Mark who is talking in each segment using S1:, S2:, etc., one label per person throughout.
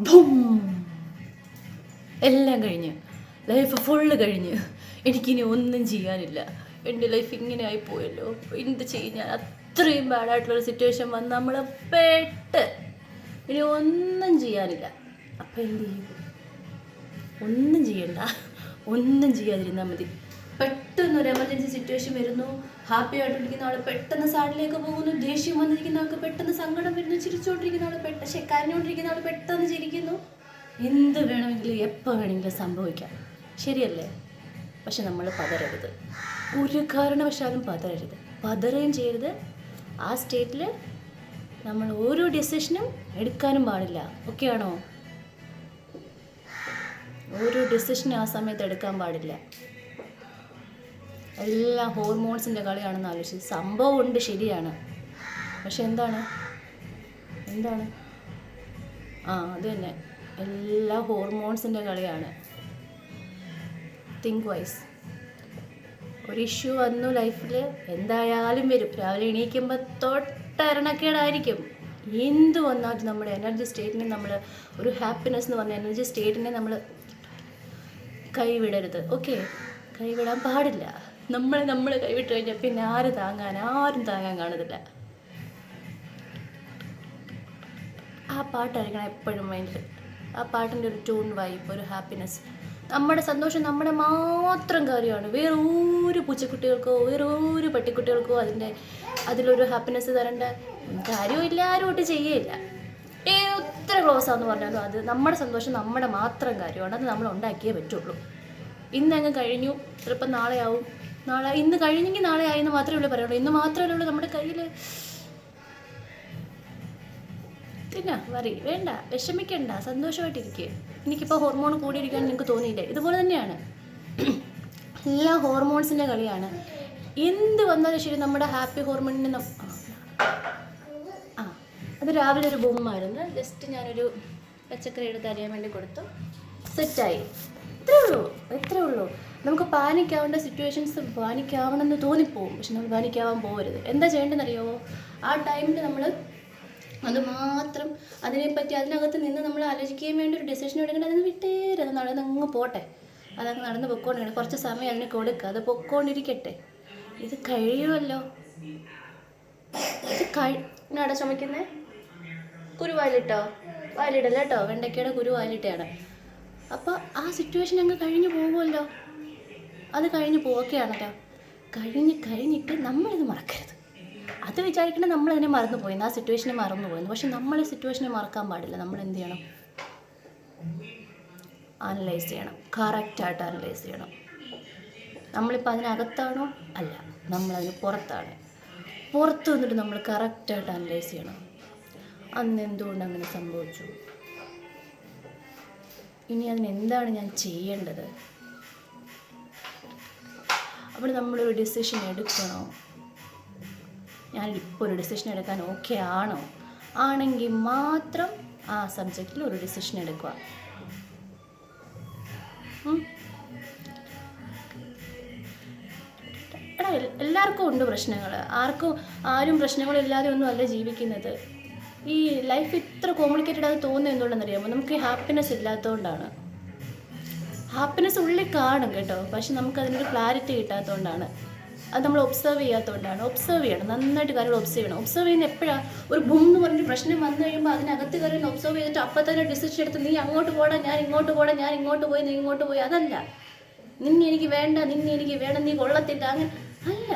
S1: Boom, എല്ലാം കഴിഞ്ഞ്, life full കഴിഞ്ഞ്, എനിക്കിനി ഒന്നും ചെയ്യാനില്ല, എൻ്റെ ലൈഫ് ഇങ്ങനെ ആയിപ്പോയല്ലോ, എന്ത് ചെയ്യും ഞാൻ? അത്രയും ബാഡായിട്ടുള്ളൊരു സിറ്റുവേഷൻ വന്ന് നമ്മൾ പെട്ട് ഇനി ഒന്നും ചെയ്യാനില്ല. അപ്പം എന്ത് ചെയ്യും? ഒന്നും ചെയ്യണ്ട, ഒന്നും ചെയ്യാതിരുന്നാൽ മതി. പെട്ടെന്ന് ഒരു എമർജൻസി സിറ്റുവേഷൻ വരുന്നു, ഹാപ്പി ആയിട്ടിരിക്കുന്ന ആൾ പെട്ടെന്ന് സാഡിലേക്ക് പോകുന്നു, ദേഷ്യം വന്നിരിക്കുന്ന ആൾക്ക് പെട്ടെന്ന് സങ്കടം വരുന്നു, ചിരിച്ചുകൊണ്ടിരിക്കുന്ന ആൾ കരഞ്ഞുകൊണ്ടിരിക്കുന്ന ആൾ പെട്ടെന്ന് ചിരിക്കുന്നു. എന്ത് വേണമെങ്കിലും എപ്പോൾ വേണമെങ്കിലും സംഭവിക്കാം, ശരിയല്ലേ? പക്ഷെ നമ്മൾ പതറരുത്, ഒരു കാരണവശാലും പതറരുത്, പതറുകയും ചെയ്യരുത്. ആ സ്റ്റേറ്റിൽ നമ്മൾ ഓരോ ഡിസിഷനും എടുക്കാനും പാടില്ല. ഓക്കെ ആണോ? ഓരോ ഡിസിഷനും ആ സമയത്ത് എടുക്കാൻ പാടില്ല. എല്ലാം ഹോർമോൺസിൻ്റെ കളിയാണെന്ന് ആലോചിച്ച് സംഭവം ഉണ്ട്, ശരിയാണ്. പക്ഷെ എന്താണ് അത് തന്നെ, എല്ലാ ഹോർമോൺസിൻ്റെ കളിയാണ്. Think vice. ഒരു ഇഷ്യൂ വന്നു ലൈഫിൽ, എന്തായാലും വരും. രാവിലെ എണീക്കുമ്പോൾ തൊട്ടരണക്കേടായിരിക്കും. എന്ത് വന്നാലും നമ്മുടെ എനർജി സ്റ്റേറ്റിനെ നമ്മൾ, ഒരു ഹാപ്പിനെസ് എന്ന് പറഞ്ഞ എനർജി സ്റ്റേറ്റിനെ നമ്മൾ കൈവിടരുത്. ഓക്കെ, കൈവിടാൻ പാടില്ല. നമ്മൾ കൈവിട്ട് കഴിഞ്ഞാൽ പിന്നെ ആരും താങ്ങാൻ കാണുന്നില്ല. ആ പാട്ടായിരിക്കണം എപ്പോഴും മൈൻഡിൽ. ആ പാട്ടിൻ്റെ ഒരു ട്യൂൺ, വൈബ്, ഒരു ഹാപ്പിനെസ്. നമ്മുടെ സന്തോഷം നമ്മുടെ മാത്രം കാര്യമാണ്. വേറെ ഒരു പൂച്ചക്കുട്ടികൾക്കോ വേറെ ഒരു പട്ടിക്കുട്ടികൾക്കോ അതിലൊരു ഹാപ്പിനെസ് തരേണ്ട കാര്യമില്ല, ആരും ഒട്ട് ചെയ്യേയില്ല. എത്ര ക്ലോസ് ആണെന്ന് പറഞ്ഞാലും അത് നമ്മുടെ സന്തോഷം നമ്മുടെ മാത്രം കാര്യമാണ്. അത് നമ്മൾ ഉണ്ടാക്കിയേ പറ്റുള്ളൂ. ഇന്നങ്ങ് കഴിഞ്ഞു, ചിലപ്പോൾ നാളെ ആവും, ഇന്ന് കഴിഞ്ഞെങ്കിൽ നാളെ ആയെന്ന് മാത്രമേ ഉള്ളൂ പറയുള്ളൂ. ഇന്ന് മാത്രമേ ഉള്ളൂ നമ്മുടെ കയ്യിൽ. പിന്നെ വേണ്ട, വിഷമിക്കണ്ട, സന്തോഷമായിട്ടിരിക്കുക. എനിക്കിപ്പോൾ ഹോർമോൺ കൂടിയിരിക്കാൻ നിങ്ങൾക്ക് തോന്നിയില്ലേ? ഇതുപോലെ തന്നെയാണ്, എല്ലാ ഹോർമോൺസിൻ്റെ കളിയാണ്. എന്ത് വന്നാലും ശരി, നമ്മുടെ ഹാപ്പി ഹോർമോണിന് അത് രാവിലെ ഒരു ബൊമ്മായിരുന്നു. ജസ്റ്റ് ഞാനൊരു പച്ചക്കറി എടുത്ത് അറിയാൻ വേണ്ടി കൊടുത്തു, സെറ്റായി. ഇത്രേ ഉള്ളൂ. നമുക്ക് പാനിക്കാവേണ്ട സിറ്റുവേഷൻസ് പാനിക്കാവണമെന്ന് തോന്നിപ്പോവും, പക്ഷെ നമ്മൾ പാനിക്കാവാൻ പോകരുത്. എന്താ ചെയ്യേണ്ടതെന്നറിയാമോ? ആ ടൈമിൽ നമ്മൾ അത് മാത്രം അതിനെപ്പറ്റി അതിനകത്ത് നിന്ന് നമ്മൾ ആലോചിക്കുകയും വേണ്ടി ഒരു ഡിസിഷൻ എടുക്കേണ്ടത്. അതിന് വിട്ടേര്, അത് നടന്നങ്ങ് പോട്ടെ, അതങ്ങ് നടന്ന് പൊക്കോണ്ടിരിക്കണം. കുറച്ച് സമയം അതിന് കൊടുക്കുക, അത് പൊക്കോണ്ടിരിക്കട്ടെ. ഇത് കഴിയുമല്ലോ. എന്നാടാ ചുമക്കുന്നേ? കുരു വായിലിടല്ല കേട്ടോ, വെണ്ടയ്ക്കയുടെ കുരു വായിലിട്ടാണ്. അപ്പോൾ ആ സിറ്റുവേഷൻ അങ്ങ് കഴിഞ്ഞ് പോകുമല്ലോ. അത് കഴിഞ്ഞ് പോവുകയാണല്ലോ. കഴിഞ്ഞിട്ട് നമ്മളിത് മറക്കരുത്. അത് വിചാരിക്കണം നമ്മളതിനെ മറന്നുപോയെന്ന്, ആ സിറ്റുവേഷനെ മറന്നുപോയെന്ന്. പക്ഷെ നമ്മൾ ഈ സിറ്റുവേഷനെ മറക്കാൻ പാടില്ല. നമ്മൾ എന്ത് ചെയ്യണം? അനലൈസ് ചെയ്യണം, കറക്റ്റായിട്ട് അനലൈസ് ചെയ്യണം. നമ്മളിപ്പോൾ അതിനകത്താണോ? അല്ല, നമ്മളതിന് പുറത്താണ്. പുറത്ത് വന്നിട്ട് നമ്മൾ കറക്റ്റായിട്ട് അനലൈസ് ചെയ്യണം. അന്ന് എന്തുകൊണ്ട് അങ്ങനെ സംഭവിച്ചു, ഇനി അതിനെന്താണ് ഞാൻ ചെയ്യേണ്ടത്? അവിടെ നമ്മളൊരു ഡിസിഷൻ എടുക്കണോ? ഞാനിപ്പോൾ ഒരു ഡിസിഷൻ എടുക്കാൻ ഓക്കെ ആണോ? ആണെങ്കിൽ മാത്രം ആ സബ്ജക്റ്റിൽ ഒരു ഡിസിഷൻ എടുക്കുക. എല്ലാവർക്കും ഉണ്ട് പ്രശ്നങ്ങൾ. ആരും പ്രശ്നങ്ങളില്ലാതെ ഒന്നും അല്ല ജീവിക്കുന്നത്. ഈ ലൈഫ് ഇത്ര കോംപ്ലിക്കേറ്റഡ് ആയി തോന്നുന്നത് എന്തുകൊണ്ടെന്നറിയാമോ? നമുക്ക് ഹാപ്പിനെസ് ഇല്ലാത്തതുകൊണ്ടാണ്. ഹാപ്പിനെസ് ഉള്ളിൽ കാണും കേട്ടോ, പക്ഷെ നമുക്കതിനൊരു ക്ലാരിറ്റി കിട്ടാത്തതുകൊണ്ടാണ്. അത് നമ്മൾ ഒബ്സർവ് ചെയ്യാത്തതുകൊണ്ടാണ്. ഒബ്സർവ് ചെയ്യണം, നന്നായിട്ട് കാര്യങ്ങൾ ഒബ്സർവ് ചെയ്യണം. ഒബ്സർവ് ചെയ്യുന്ന എപ്പോഴാണ്? ഒരു ബും എന്ന് പറഞ്ഞൊരു പ്രശ്നം വന്നു കഴിയുമ്പോൾ അതിനകത്ത് കാര്യങ്ങൾ ഒബ്സർവ് ചെയ്തിട്ട് അപ്പം തന്നെ ഡിസിഷൻ എടുത്ത് നീ അങ്ങോട്ട് പോടാ, ഞാൻ ഇങ്ങോട്ട് പോടാ, ഞാൻ ഇങ്ങോട്ട് പോയി, നീ ഇങ്ങോട്ട് പോയി. അതല്ല, നിന്നെ എനിക്ക് വേണ്ട, നീ കൊള്ളത്തില്ല, അങ്ങനെ അല്ല.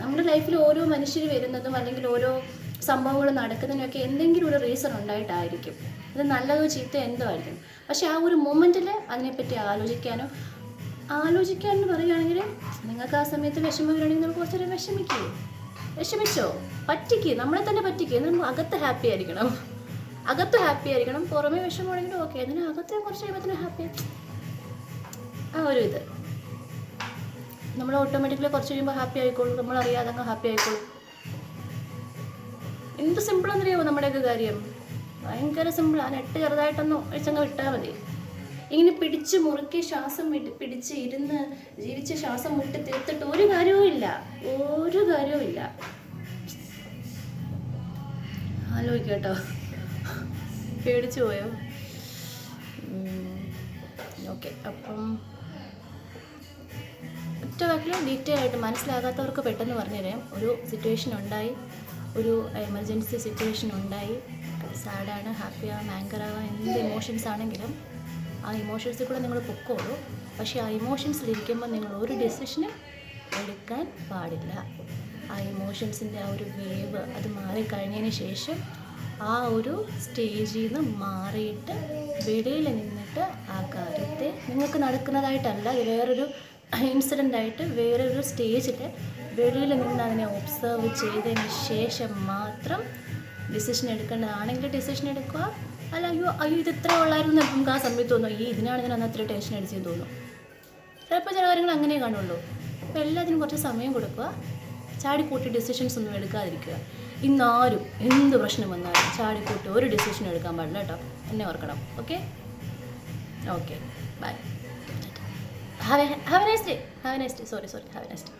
S1: നമ്മുടെ ലൈഫിൽ ഓരോ മനുഷ്യർ വരുന്നതും അല്ലെങ്കിൽ ഓരോ സംഭവങ്ങൾ നടക്കുന്നതിനൊക്കെ എന്തെങ്കിലും ഒരു റീസൺ ഉണ്ടായിട്ടായിരിക്കും. ഇത് നല്ലതോ ചീത്തയോ എന്തോ ആയിരിക്കും. പക്ഷെ ആ ഒരു മൊമെൻറ്റിൽ അതിനെപ്പറ്റി ആലോചിക്കാമെന്ന് പറയുകയാണെങ്കിൽ നിങ്ങൾക്ക് ആ സമയത്ത് വിഷമം വരികയാണെങ്കിൽ നമ്മൾ കുറച്ചേരം വിഷമിച്ചോ, നമ്മളെ തന്നെ പറ്റിക്കുക. നമ്മൾ അകത്ത് ഹാപ്പി ആയിരിക്കണം, പുറമേ വിഷമമാണെങ്കിലും ഓക്കെ, അതിന് അകത്ത് കുറച്ച് കഴിയുമ്പോൾ ഹാപ്പി. ആ ഒരു ഇത് നമ്മൾ ഓട്ടോമാറ്റിക്കലി കുറച്ച് കഴിയുമ്പോൾ ഹാപ്പി ആയിക്കോളും, നമ്മളറിയാതെ അങ്ങ് ഹാപ്പി ആയിക്കോളും. എന്ത് സിമ്പിളെന്നറിയാമോ നമ്മുടെയൊക്കെ കാര്യം? ഭയങ്കര സിമ്പിൾ. ആ നെട്ട് ചെറുതായിട്ടൊന്ന് ഒഴിച്ചങ്ങ് വിട്ടാൽ മതി. ഇങ്ങനെ പിടിച്ച് മുറുക്കി ശ്വാസം പിടിച്ച് ഇരുന്ന് ജീവിച്ച് ശ്വാസം മുട്ടി തീർത്തിട്ട് ഒരു കാര്യവും ഇല്ല. ആലോചിക്കട്ടോ. പേടിച്ചു പോയോ? ഓക്കെ, അപ്പം ഒറ്റ വാക്കിലും ഡീറ്റെയിൽ ആയിട്ട് മനസ്സിലാകാത്തവർക്ക് പെട്ടെന്ന് പറഞ്ഞുതരാം. ഒരു സിറ്റുവേഷൻ ഉണ്ടായി, ഒരു എമർജൻസി സിറ്റുവേഷൻ ഉണ്ടായി. സാഡാണ്, ഹാപ്പിയാവാം, ആങ്കറാവാം, എന്ത് ഇമോഷൻസ് ആണെങ്കിലും ആ ഇമോഷൻസിൽ കൂടെ നിങ്ങൾ പൊക്കോളൂ. പക്ഷേ ആ ഇമോഷൻസിലിരിക്കുമ്പോൾ നിങ്ങൾ ഒരു ഡിസിഷനും എടുക്കാൻ പാടില്ല. ആ ഇമോഷൻസിൻ്റെ ആ ഒരു വേവ് അത് മാറിക്കഴിഞ്ഞതിന് ശേഷം ആ ഒരു സ്റ്റേജിൽ നിന്ന് മാറിയിട്ട് വെളിയിൽ നിന്നിട്ട് ആ കാര്യത്തെ നിങ്ങൾക്ക് നടക്കുന്നതായിട്ടല്ല, അത് വേറൊരു ഇൻസിഡൻ്റായിട്ട് വേറൊരു സ്റ്റേജിൽ വെളിയിൽ നിന്ന് അതിനെ ഒബ്സർവ് ചെയ്തതിന് ശേഷം മാത്രം ഡിസിഷൻ എടുക്കേണ്ടതാണെങ്കിൽ ഡിസിഷൻ എടുക്കുക. അല്ല അയ്യോ ഇത് ഇത്ര ഉള്ളായിരുന്നു നമുക്ക് ആ സമയത്ത് തോന്നുന്നു, ഇതിനാണ് ഞാൻ അന്ന് അത്ര ടെൻഷൻ അടിച്ചെന്ന് തോന്നും. ചിലപ്പോൾ ചില കാര്യങ്ങൾ അങ്ങനെ കാണുള്ളൂ. അപ്പോൾ എല്ലാത്തിനും കുറച്ച് സമയം കൊടുക്കുക. ചാടിക്കൂട്ടി ഡിസിഷൻസ് ഒന്നും എടുക്കാതിരിക്കുക. ഇന്നാരും എന്ത് പ്രശ്നം വന്നാലും ചാടിക്കൂട്ടി ഒരു ഡിസിഷൻ എടുക്കാൻ പാടില്ല കേട്ടോ, എന്നെ ഓർക്കണം. Okay okay, bye. Have a nice day. Have a nice day. Sorry have a nice day.